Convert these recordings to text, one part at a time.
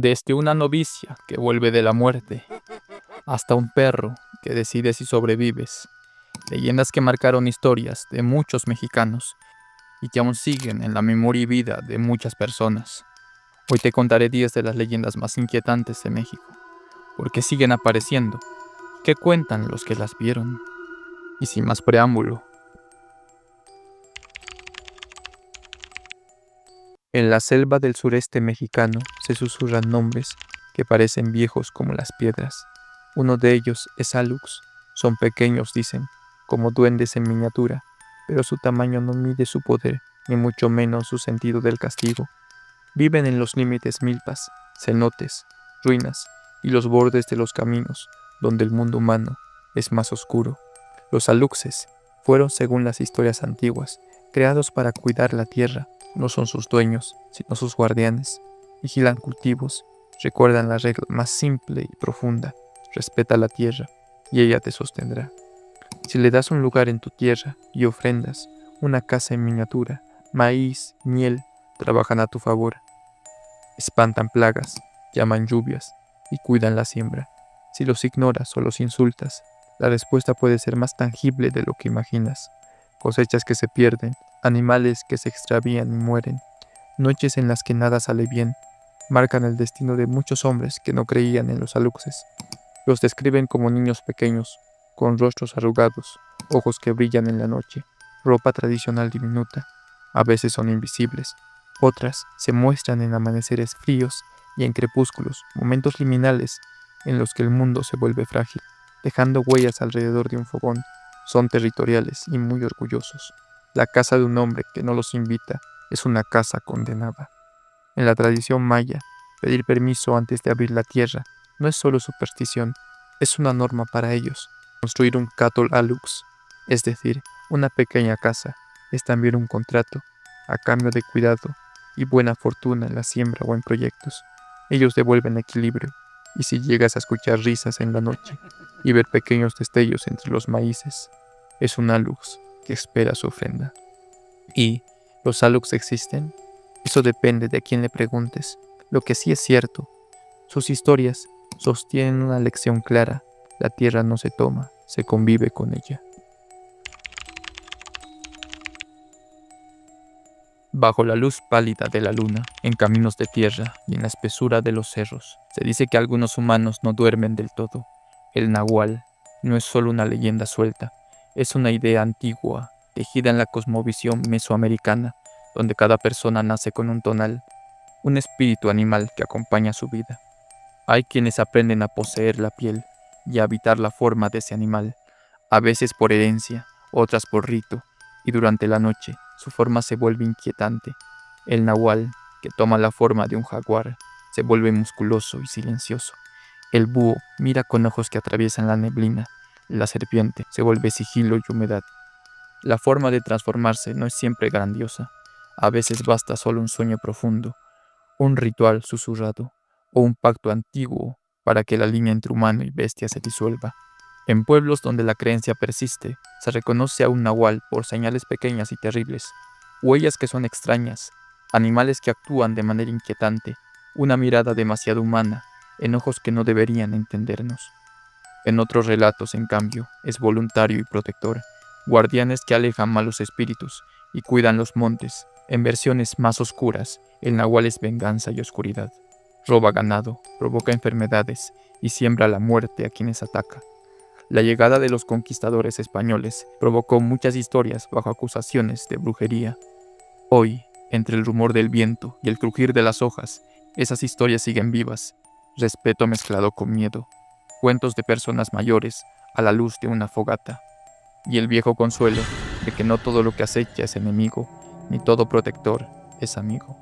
Desde una novicia que vuelve de la muerte, hasta un perro que decide si sobrevives. Leyendas que marcaron historias de muchos mexicanos y que aún siguen en la memoria y vida de muchas personas. Hoy te contaré 10 de las leyendas más inquietantes de México, porque siguen apareciendo. ¿Qué cuentan los que las vieron? Y sin más preámbulo, en la selva del sureste mexicano se susurran nombres que parecen viejos como las piedras. Uno de ellos es Alux. Son pequeños, dicen, como duendes en miniatura, pero su tamaño no mide su poder, ni mucho menos su sentido del castigo. Viven en los límites milpas, cenotes, ruinas y los bordes de los caminos, donde el mundo humano es más oscuro. Los Aluxes fueron, según las historias antiguas, creados para cuidar la tierra. No son sus dueños, sino sus guardianes. Vigilan cultivos, recuerdan la regla más simple y profunda: respeta la tierra y ella te sostendrá. Si le das un lugar en tu tierra y ofrendas una casa en miniatura, maíz, miel, trabajan a tu favor. Espantan plagas, llaman lluvias y cuidan la siembra. Si los ignoras o los insultas, la respuesta puede ser más tangible de lo que imaginas. Cosechas que se pierden, animales que se extravían y mueren, noches en las que nada sale bien, marcan el destino de muchos hombres que no creían en los aluxes. Los describen como niños pequeños, con rostros arrugados, ojos que brillan en la noche, ropa tradicional diminuta. A veces son invisibles, otras se muestran en amaneceres fríos y en crepúsculos, momentos liminales en los que el mundo se vuelve frágil, dejando huellas alrededor de un fogón. Son territoriales y muy orgullosos. La casa de un hombre que no los invita es una casa condenada. En la tradición maya, pedir permiso antes de abrir la tierra no es solo superstición, es una norma para ellos. Construir un catol alux, es decir, una pequeña casa, es también un contrato, a cambio de cuidado y buena fortuna en la siembra o en proyectos. Ellos devuelven equilibrio, y si llegas a escuchar risas en la noche y ver pequeños destellos entre los maíces, es un alux que espera su ofrenda. ¿Y los alux existen? Eso depende de a quién le preguntes. Lo que sí es cierto, sus historias sostienen una lección clara: la tierra no se toma, se convive con ella. Bajo la luz pálida de la luna, en caminos de tierra y en la espesura de los cerros, se dice que algunos humanos no duermen del todo. El nahual no es solo una leyenda suelta, es una idea antigua, tejida en la cosmovisión mesoamericana, donde cada persona nace con un tonal, un espíritu animal que acompaña su vida. Hay quienes aprenden a poseer la piel y a habitar la forma de ese animal, a veces por herencia, otras por rito, y durante la noche su forma se vuelve inquietante. El nahual, que toma la forma de un jaguar, se vuelve musculoso y silencioso. El búho mira con ojos que atraviesan la neblina. La serpiente se vuelve sigilo y humedad. La forma de transformarse no es siempre grandiosa. A veces basta solo un sueño profundo, un ritual susurrado o un pacto antiguo para que la línea entre humano y bestia se disuelva. En pueblos donde la creencia persiste, se reconoce a un nahual por señales pequeñas y terribles, huellas que son extrañas, animales que actúan de manera inquietante, una mirada demasiado humana, en ojos que no deberían entendernos. En otros relatos, en cambio, es voluntario y protector, guardianes que alejan malos espíritus y cuidan los montes. En versiones más oscuras, el nahual es venganza y oscuridad. Roba ganado, provoca enfermedades y siembra la muerte a quienes ataca. La llegada de los conquistadores españoles provocó muchas historias bajo acusaciones de brujería. Hoy, entre el rumor del viento y el crujir de las hojas, esas historias siguen vivas, respeto mezclado con miedo, cuentos de personas mayores a la luz de una fogata, y el viejo consuelo de que no todo lo que acecha es enemigo, ni todo protector es amigo.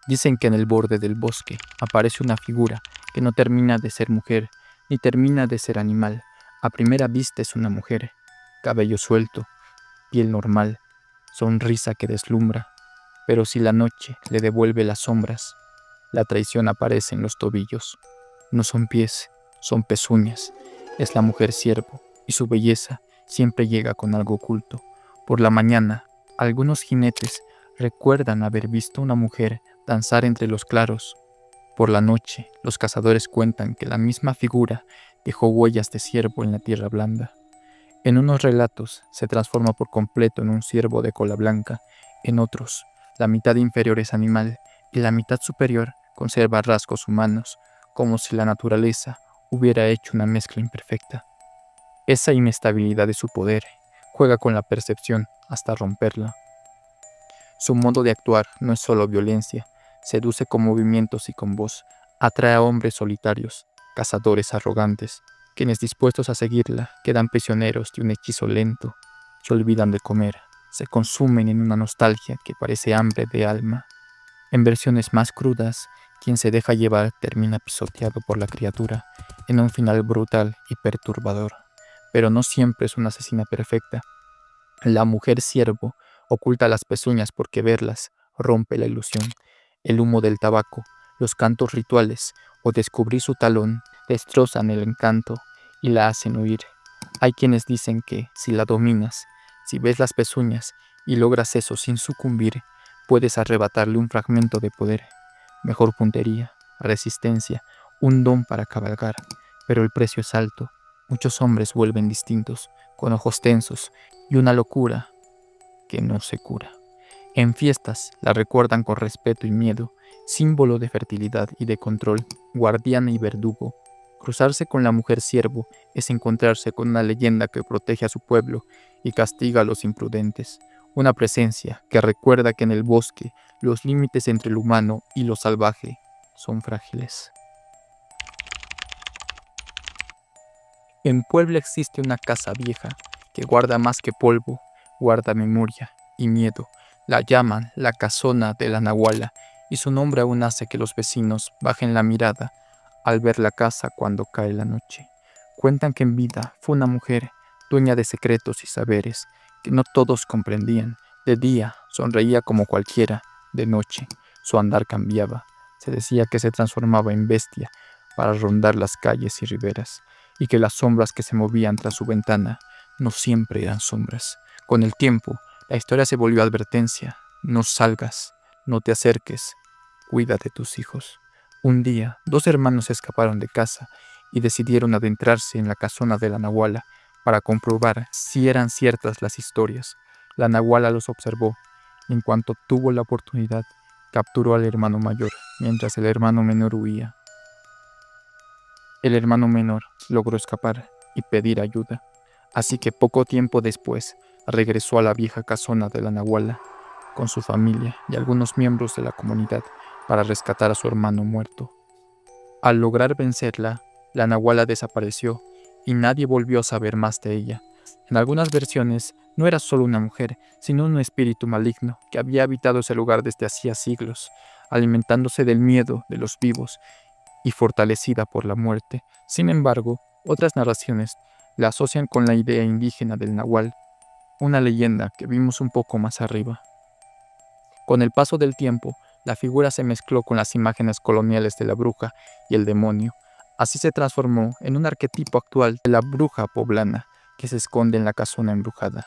Dicen que en el borde del bosque aparece una figura que no termina de ser mujer, ni termina de ser animal. A primera vista es una mujer, cabello suelto, piel normal, sonrisa que deslumbra, pero si la noche le devuelve las sombras, la traición aparece en los tobillos. No son pies, son pezuñas. Es la mujer ciervo, y su belleza siempre llega con algo oculto. Por la mañana, algunos jinetes recuerdan haber visto una mujer danzar entre los claros. Por la noche, los cazadores cuentan que la misma figura dejó huellas de ciervo en la tierra blanda. En unos relatos se transforma por completo en un ciervo de cola blanca, en otros, la mitad inferior es animal y la mitad superior conserva rasgos humanos, como si la naturaleza hubiera hecho una mezcla imperfecta. Esa inestabilidad de su poder juega con la percepción hasta romperla. Su modo de actuar no es solo violencia, seduce con movimientos y con voz, atrae a hombres solitarios, cazadores arrogantes, quienes dispuestos a seguirla quedan prisioneros de un hechizo lento, se olvidan de comer, se consumen en una nostalgia que parece hambre de alma. En versiones más crudas, quien se deja llevar termina pisoteado por la criatura, en un final brutal y perturbador. Pero no siempre es una asesina perfecta. La mujer ciervo oculta las pezuñas porque verlas rompe la ilusión. El humo del tabaco, los cantos rituales o descubrir su talón destrozan el encanto y la hacen huir. Hay quienes dicen que, si la dominas, si ves las pezuñas y logras eso sin sucumbir, puedes arrebatarle un fragmento de poder, mejor puntería, resistencia, un don para cabalgar. Pero el precio es alto. Muchos hombres vuelven distintos, con ojos tensos y una locura que no se cura. En fiestas la recuerdan con respeto y miedo, símbolo de fertilidad y de control, guardiana y verdugo. Cruzarse con la mujer siervo es encontrarse con una leyenda que protege a su pueblo y castiga a los imprudentes. Una presencia que recuerda que en el bosque los límites entre lo humano y lo salvaje son frágiles. En Puebla existe una casa vieja que guarda más que polvo, guarda memoria y miedo. La llaman la casona de la Nahuala y su nombre aún hace que los vecinos bajen la mirada al ver la casa cuando cae la noche. Cuentan que en vida fue una mujer dueña de secretos y saberes que no todos comprendían. De día sonreía como cualquiera, de noche su andar cambiaba. Se decía que se transformaba en bestia para rondar las calles y riberas, y que las sombras que se movían tras su ventana no siempre eran sombras. Con el tiempo, la historia se volvió advertencia. No salgas, no te acerques, cuida de tus hijos. Un día, dos hermanos se escaparon de casa y decidieron adentrarse en la casona de la Nahuala para comprobar si eran ciertas las historias. La Nahuala los observó y en cuanto tuvo la oportunidad, capturó al hermano mayor, mientras el hermano menor huía. El hermano menor logró escapar y pedir ayuda, así que poco tiempo después regresó a la vieja casona de la Nahuala con su familia y algunos miembros de la comunidad para rescatar a su hermano muerto. Al lograr vencerla, la Nahuala desapareció y nadie volvió a saber más de ella. En algunas versiones no era solo una mujer, sino un espíritu maligno que había habitado ese lugar desde hacía siglos, alimentándose del miedo de los vivos y fortalecida por la muerte. Sin embargo, otras narraciones la asocian con la idea indígena del Nahual, una leyenda que vimos un poco más arriba. Con el paso del tiempo, la figura se mezcló con las imágenes coloniales de la bruja y el demonio. Así se transformó en un arquetipo actual de la bruja poblana que se esconde en la casona embrujada.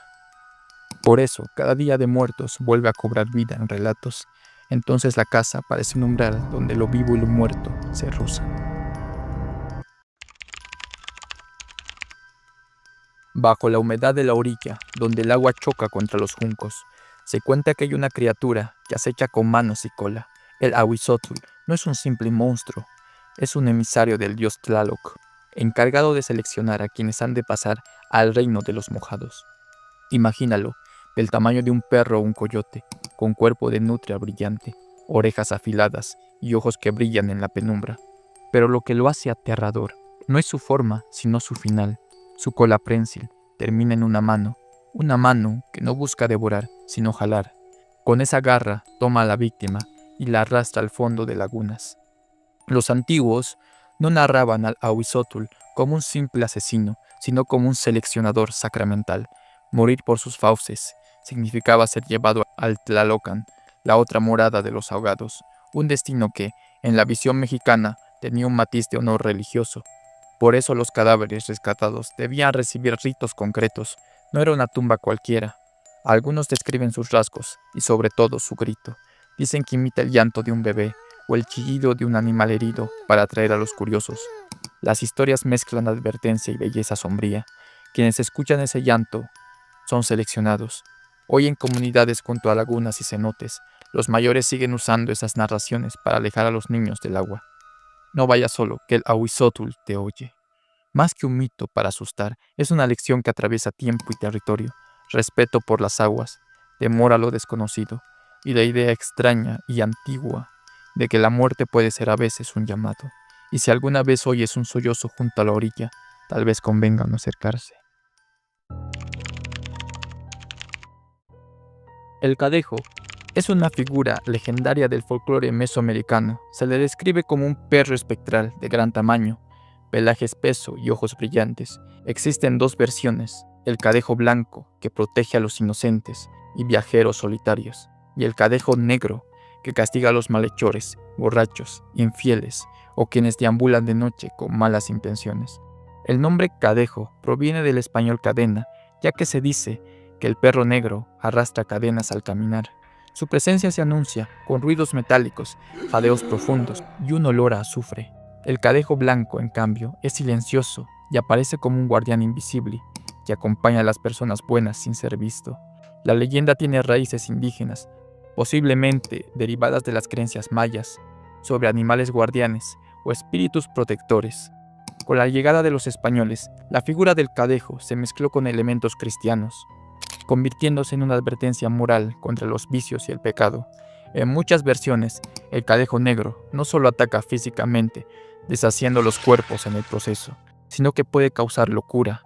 Por eso, cada día de muertos vuelve a cobrar vida en relatos. Entonces la casa parece un umbral donde lo vivo y lo muerto se rozan. Bajo la humedad de la orilla, donde el agua choca contra los juncos, se cuenta que hay una criatura que acecha con manos y cola. El Ahuizotl no es un simple monstruo, es un emisario del dios Tlaloc, encargado de seleccionar a quienes han de pasar al reino de los mojados. Imagínalo, del tamaño de un perro o un coyote, con cuerpo de nutria brillante, orejas afiladas y ojos que brillan en la penumbra. Pero lo que lo hace aterrador no es su forma, sino su final. Su cola prensil termina en una mano que no busca devorar, sino jalar. Con esa garra toma a la víctima y la arrastra al fondo de lagunas. Los antiguos no narraban al Ahuizotl como un simple asesino, sino como un seleccionador sacramental. Morir por sus fauces significaba ser llevado al Tlalocan, la otra morada de los ahogados, un destino que, en la visión mexicana, tenía un matiz de honor religioso. Por eso los cadáveres rescatados debían recibir ritos concretos, no era una tumba cualquiera. Algunos describen sus rasgos y sobre todo su grito. Dicen que imita el llanto de un bebé o el chillido de un animal herido para atraer a los curiosos. Las historias mezclan advertencia y belleza sombría. Quienes escuchan ese llanto son seleccionados. Hoy en comunidades junto a lagunas y cenotes, los mayores siguen usando esas narraciones para alejar a los niños del agua. No vayas solo, que el Ahuizotl te oye. Más que un mito para asustar, es una lección que atraviesa tiempo y territorio, respeto por las aguas, temor a lo desconocido y la idea extraña y antigua de que la muerte puede ser a veces un llamado. Y si alguna vez oyes un sollozo junto a la orilla, tal vez convenga no acercarse. El cadejo es una figura legendaria del folclore mesoamericano. Se le describe como un perro espectral de gran tamaño, pelaje espeso y ojos brillantes. Existen dos versiones: el cadejo blanco, que protege a los inocentes y viajeros solitarios, y el cadejo negro, que castiga a los malhechores, borrachos, infieles o quienes deambulan de noche con malas intenciones. El nombre cadejo proviene del español cadena, ya que se dice que el perro negro arrastra cadenas al caminar. Su presencia se anuncia con ruidos metálicos, jadeos profundos y un olor a azufre. El cadejo blanco, en cambio, es silencioso y aparece como un guardián invisible que acompaña a las personas buenas sin ser visto. La leyenda tiene raíces indígenas, posiblemente derivadas de las creencias mayas, sobre animales guardianes o espíritus protectores. Con la llegada de los españoles, la figura del cadejo se mezcló con elementos cristianos, convirtiéndose en una advertencia moral contra los vicios y el pecado. En muchas versiones, el cadejo negro no solo ataca físicamente, deshaciendo los cuerpos en el proceso, sino que puede causar locura,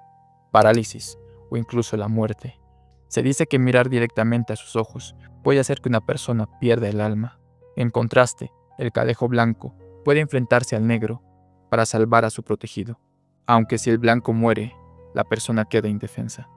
parálisis o incluso la muerte. Se dice que mirar directamente a sus ojos puede hacer que una persona pierda el alma. En contraste, el cadejo blanco puede enfrentarse al negro para salvar a su protegido, aunque si el blanco muere, la persona queda indefensa.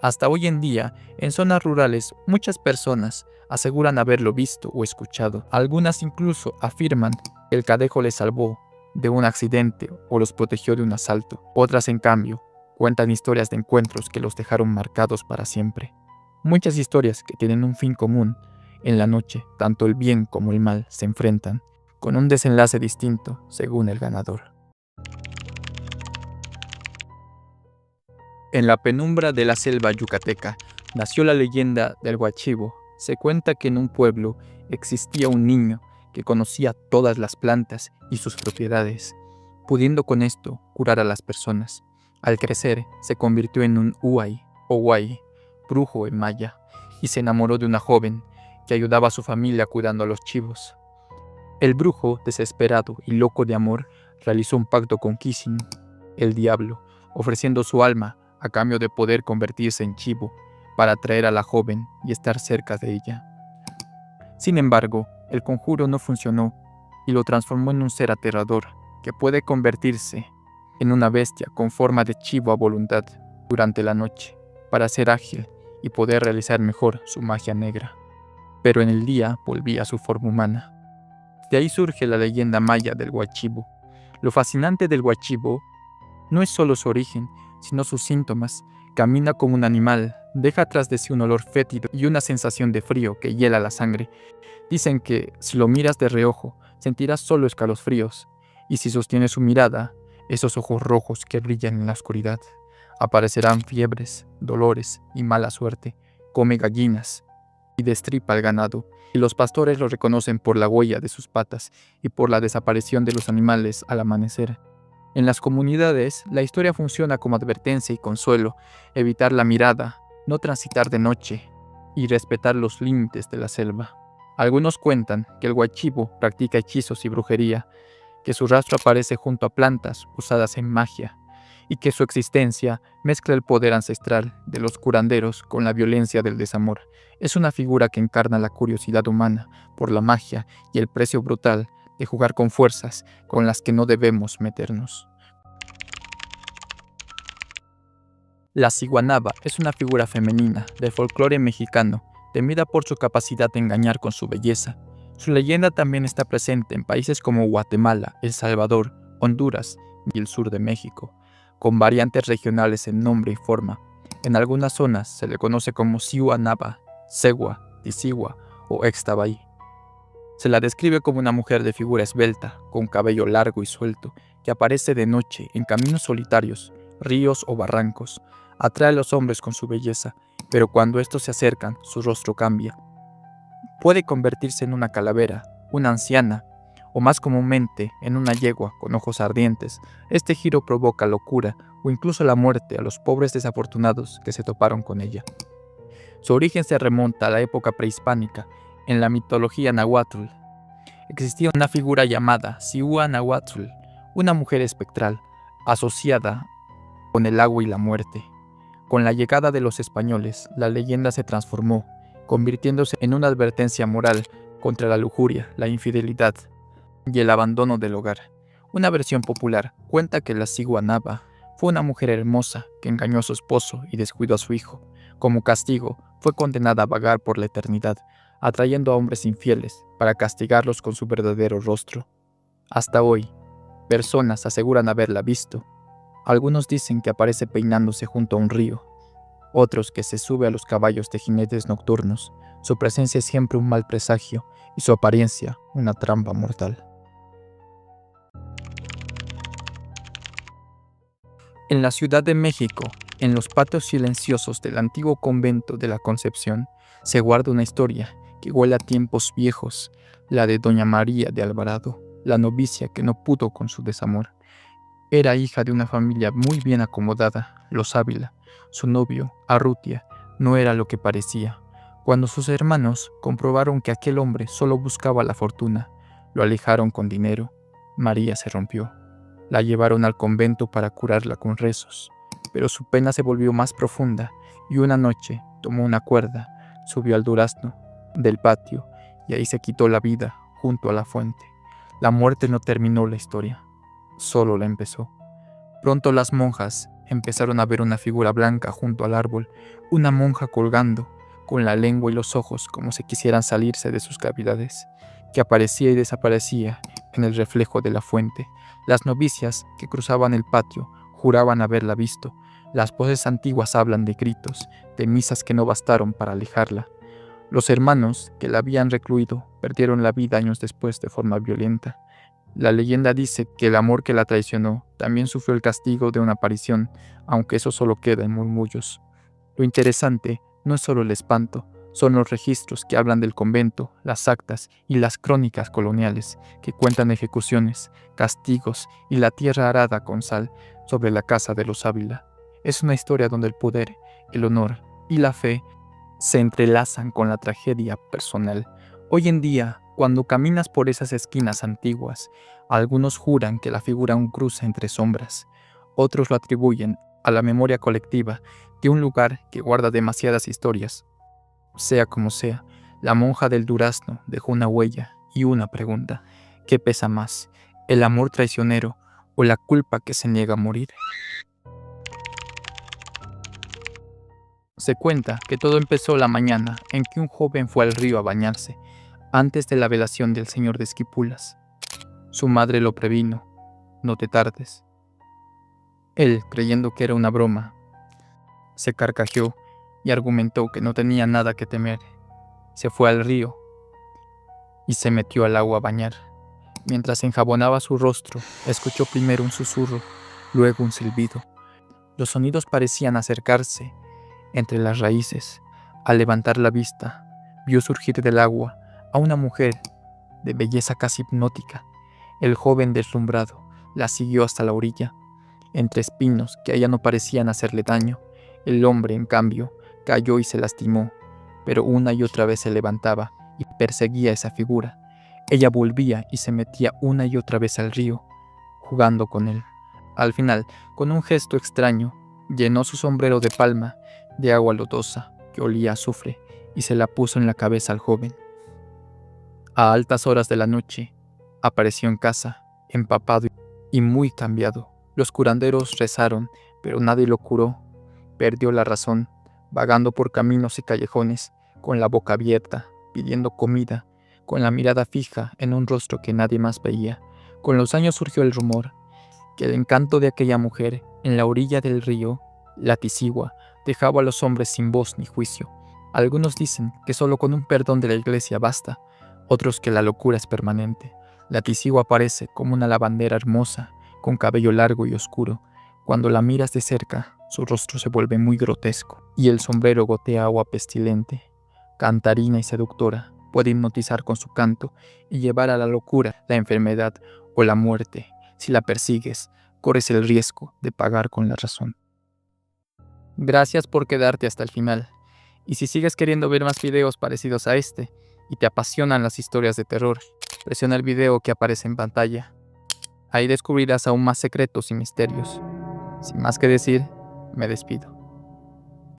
Hasta hoy en día, en zonas rurales, muchas personas aseguran haberlo visto o escuchado. Algunas incluso afirman que el cadejo les salvó de un accidente o los protegió de un asalto. Otras, en cambio, cuentan historias de encuentros que los dejaron marcados para siempre. Muchas historias que tienen un fin común. En la noche, tanto el bien como el mal se enfrentan, con un desenlace distinto según el ganador. En la penumbra de la selva yucateca nació la leyenda del Huachibo. Se cuenta que en un pueblo existía un niño que conocía todas las plantas y sus propiedades, pudiendo con esto curar a las personas. Al crecer, se convirtió en un Huay o Huay, brujo en maya, y se enamoró de una joven que ayudaba a su familia cuidando a los chivos. El brujo, desesperado y loco de amor, realizó un pacto con Kisin, el diablo, ofreciendo su alma a cambio de poder convertirse en chivo para atraer a la joven y estar cerca de ella. Sin embargo, el conjuro no funcionó y lo transformó en un ser aterrador que puede convertirse en una bestia con forma de chivo a voluntad durante la noche para ser ágil y poder realizar mejor su magia negra. Pero en el día volvía a su forma humana. De ahí surge la leyenda maya del Huachibo. Lo fascinante del Huachibo no es solo su origen, sino sus síntomas. Camina como un animal, deja tras de sí un olor fétido y una sensación de frío que hiela la sangre. Dicen que si lo miras de reojo, sentirás solo escalofríos, y si sostienes su mirada, esos ojos rojos que brillan en la oscuridad, aparecerán fiebres, dolores y mala suerte. Come gallinas y destripa el ganado, y los pastores lo reconocen por la huella de sus patas y por la desaparición de los animales al amanecer. En las comunidades, la historia funciona como advertencia y consuelo: evitar la mirada, no transitar de noche y respetar los límites de la selva. Algunos cuentan que el Huachibo practica hechizos y brujería, que su rastro aparece junto a plantas usadas en magia, y que su existencia mezcla el poder ancestral de los curanderos con la violencia del desamor. Es una figura que encarna la curiosidad humana por la magia y el precio brutal de jugar con fuerzas con las que no debemos meternos. La ciguanaba es una figura femenina del folclore mexicano, temida por su capacidad de engañar con su belleza. Su leyenda también está presente en países como Guatemala, El Salvador, Honduras y el sur de México, con variantes regionales en nombre y forma. En algunas zonas se le conoce como Siwa Nava, Segua, Tisigua o Extabay. Se la describe como una mujer de figura esbelta, con cabello largo y suelto, que aparece de noche en caminos solitarios, ríos o barrancos. Atrae a los hombres con su belleza, pero cuando estos se acercan, su rostro cambia. Puede convertirse en una calavera, una anciana, o más comúnmente en una yegua con ojos ardientes. Este giro provoca locura o incluso la muerte a los pobres desafortunados que se toparon con ella. Su origen se remonta a la época prehispánica. En la mitología náhuatl existía una figura llamada Siua Nahuatl, una mujer espectral, asociada con el agua y la muerte. Con la llegada de los españoles, la leyenda se transformó, convirtiéndose en una advertencia moral contra la lujuria, la infidelidad y el abandono del hogar. Una versión popular cuenta que la Siguanaba fue una mujer hermosa que engañó a su esposo y descuidó a su hijo. Como castigo, fue condenada a vagar por la eternidad, atrayendo a hombres infieles para castigarlos con su verdadero rostro. Hasta hoy, personas aseguran haberla visto. Algunos dicen que aparece peinándose junto a un río, otros que se sube a los caballos de jinetes nocturnos. Su presencia es siempre un mal presagio y su apariencia una trampa mortal. En la Ciudad de México, en los patios silenciosos del antiguo convento de la Concepción, se guarda una historia que huele a tiempos viejos, la de Doña María de Alvarado, la novicia que no pudo con su desamor. Era hija de una familia muy bien acomodada, los Ávila. Su novio, Arrutia, no era lo que parecía. Cuando sus hermanos comprobaron que aquel hombre solo buscaba la fortuna, lo alejaron con dinero. María se rompió. La llevaron al convento para curarla con rezos, pero su pena se volvió más profunda y una noche tomó una cuerda, subió al durazno del patio y ahí se quitó la vida junto a la fuente. La muerte no terminó la historia, solo la empezó. Pronto las monjas empezaron a ver una figura blanca junto al árbol, una monja colgando, con la lengua y los ojos como si quisieran salirse de sus cavidades, que aparecía y desaparecía en el reflejo de la fuente. Las novicias que cruzaban el patio juraban haberla visto. Las voces antiguas hablan de gritos, de misas que no bastaron para alejarla. Los hermanos que la habían recluido perdieron la vida años después de forma violenta. La leyenda dice que el amor que la traicionó también sufrió el castigo de una aparición, aunque eso solo queda en murmullos. Lo interesante no es solo el espanto, son los registros que hablan del convento, las actas y las crónicas coloniales que cuentan ejecuciones, castigos y la tierra arada con sal sobre la casa de los Ávila. Es una historia donde el poder, el honor y la fe se entrelazan con la tragedia personal. Hoy en día, cuando caminas por esas esquinas antiguas, algunos juran que la figura un cruce entre sombras, otros lo atribuyen a la memoria colectiva de un lugar que guarda demasiadas historias. Sea como sea, la monja del durazno dejó una huella y una pregunta: ¿qué pesa más, el amor traicionero o la culpa que se niega a morir? Se cuenta que todo empezó la mañana en que un joven fue al río a bañarse, antes de la velación del señor de Esquipulas. Su madre lo previno: no te tardes. Él, creyendo que era una broma, se carcajeó y argumentó que no tenía nada que temer. Se fue al río y se metió al agua a bañar. Mientras enjabonaba su rostro, escuchó primero un susurro, luego un silbido. Los sonidos parecían acercarse entre las raíces. Al levantar la vista, vio surgir del agua a una mujer de belleza casi hipnótica. El joven, deslumbrado, la siguió hasta la orilla, entre espinos que allá no parecían hacerle daño. El hombre, en cambio, cayó y se lastimó, pero una y otra vez se levantaba y perseguía esa figura. Ella volvía y se metía una y otra vez al río, jugando con él. Al final, con un gesto extraño, llenó su sombrero de palma de agua lodosa que olía a azufre y se la puso en la cabeza al joven. A altas horas de la noche, apareció en casa, empapado y muy cambiado. Los curanderos rezaron, pero nadie lo curó. Perdió la razón, vagando por caminos y callejones, con la boca abierta, pidiendo comida, con la mirada fija en un rostro que nadie más veía. Con los años surgió el rumor que el encanto de aquella mujer en la orilla del río, la Tisigua, dejaba a los hombres sin voz ni juicio. Algunos dicen que solo con un perdón de la iglesia basta, otros que la locura es permanente. La Tisigo aparece como una lavandera hermosa, con cabello largo y oscuro. Cuando la miras de cerca, su rostro se vuelve muy grotesco, y el sombrero gotea agua pestilente. Cantarina y seductora, puede hipnotizar con su canto y llevar a la locura, la enfermedad o la muerte. Si la persigues, corres el riesgo de pagar con la razón. Gracias por quedarte hasta el final. Y si sigues queriendo ver más videos parecidos a este y te apasionan las historias de terror, presiona el video que aparece en pantalla. Ahí descubrirás aún más secretos y misterios. Sin más que decir, me despido.